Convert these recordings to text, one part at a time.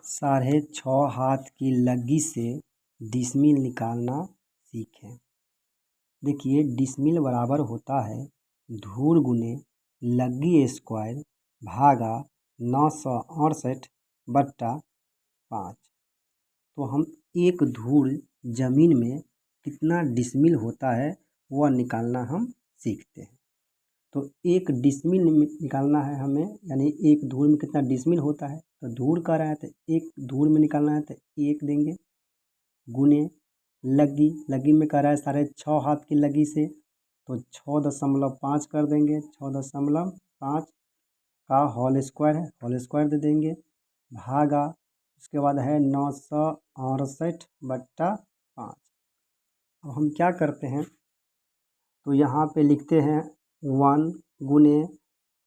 6.5 हाथ की लग्गी से डिसमिल निकालना सीखें। देखिए डिसमिल बराबर होता है धूर गुने लग्गी स्क्वायर भागा 968/5। तो हम एक धूर जमीन में कितना डिसमिल होता है वह निकालना हम सीखते हैं। तो एक डिसमिल निकालना है हमें, यानी एक धूर में कितना डिसमिल होता है। तो धूर कह रहा है तो एक धूर में निकालना है तो 1 देंगे गुने लग्गी में कह रहा है 6.5 हाथ की लग्गी से तो 6.5 कर देंगे। 6.5 का होल स्क्वायर है, होल स्क्वायर दे देंगे भागा उसके बाद है 968/5। अब हम क्या करते हैं तो यहाँ पे लिखते हैं 1 गुने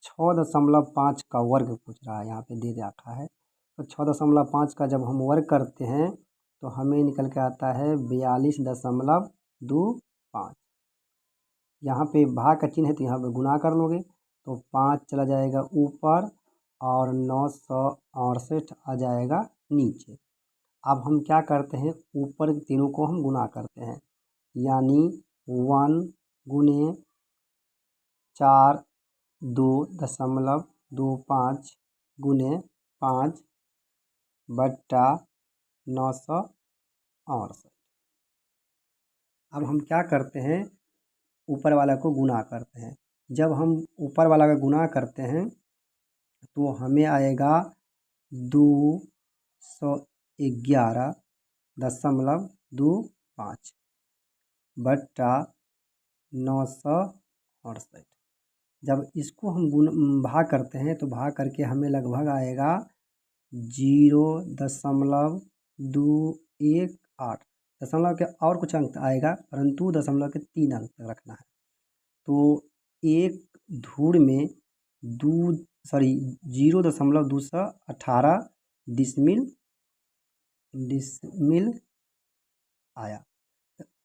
6.5 का वर्ग पूछ रहा है, यहाँ पे दे रखा है। तो 6.5 का जब हम वर्ग करते हैं तो हमें निकल के आता है 42.25। यहाँ पे भाग का चिन्ह है तो यहाँ पे गुना कर लोगे तो 5 चला जाएगा ऊपर और 968 आ जाएगा नीचे। अब हम क्या करते हैं ऊपर तीनों को हम गुना करते हैं, यानी 1 गुने 4.2.25 गुने 5/968। अब हम क्या करते हैं ऊपर वाला को गुना करते हैं। जब हम ऊपर वाला का गुना करते हैं तो हमें आएगा 211.25 बट्टा 968। जब इसको हम भाग करते हैं तो भाग करके हमें लगभग आएगा 0.218। दशमलव के और कुछ अंक आएगा परंतु दशमलव के 3 अंक तक रखना है। तो एक धूर में 0.218 डिसमिल आया।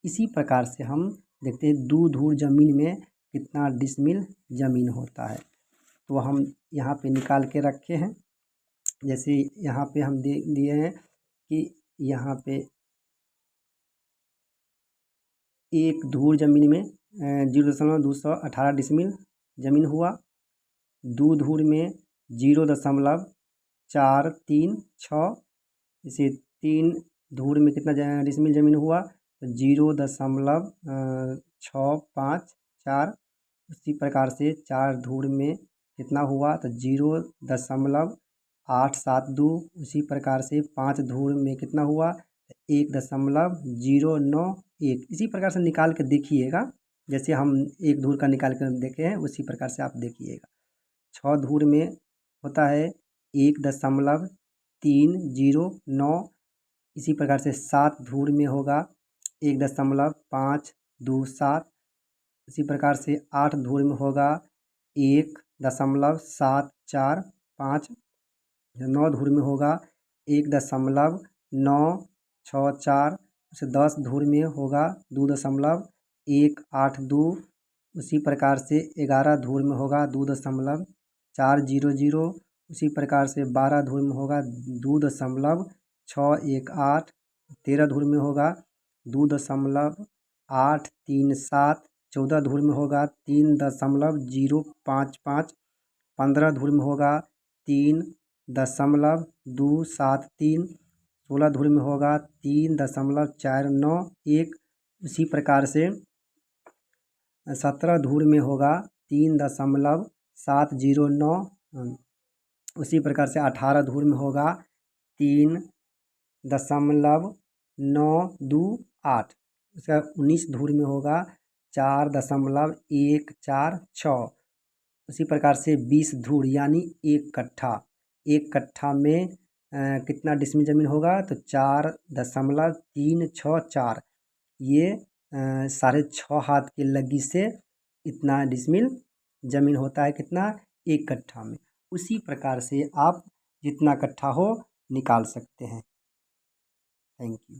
इसी प्रकार से हम देखते हैं दो धूर जमीन में कितना डिसमिल जमीन होता है। तो हम यहाँ पे निकाल के रखे हैं। जैसे यहाँ पे हम दिए हैं कि यहाँ पे एक धूर जमीन में 0.218 डिसमिल जमीन हुआ। दो धूर में 0.436। इसे 3 धूर में कितना डिसमिल जमीन हुआ तो 0.654। उसी प्रकार से 4 धूर में कितना हुआ तो 0.872। उसी प्रकार से 5 धूर में कितना हुआ 1.091। इसी प्रकार से निकाल के देखिएगा, जैसे हम एक धूर का निकाल कर देखे हैं उसी प्रकार से आप देखिएगा। 6 धूर में होता है 1.309। इसी प्रकार से 7 धूर में होगा 1.527। इसी प्रकार से 8 धूर में होगा 1.745। 9 धूर में होगा 1.964। उसे 10 धूर में होगा 2.182। उसी प्रकार से 11 धूर में होगा 2.400। उसी प्रकार से 12 धूर में होगा 2.618। 13 धूर में होगा 2.837। 14 धूर में होगा 3.055। 15 धूर में होगा 3.273। 16 धूर में होगा 3.491। उसी प्रकार से 17 धूर में होगा 3.709। उसी प्रकार से 18 धूर में होगा 3.928। उसका 19 धूर में होगा 4.146। उसी प्रकार से 20 धूर यानी 1 कट्ठा। 1 कट्ठा में कितना डिसमिल जमीन होगा तो 4.364। ये 6.5 हाथ की लग्गी से इतना डिसमिल जमीन होता है, कितना 1 कट्ठा में। उसी प्रकार से आप जितना कट्ठा हो निकाल सकते हैं। Thank you.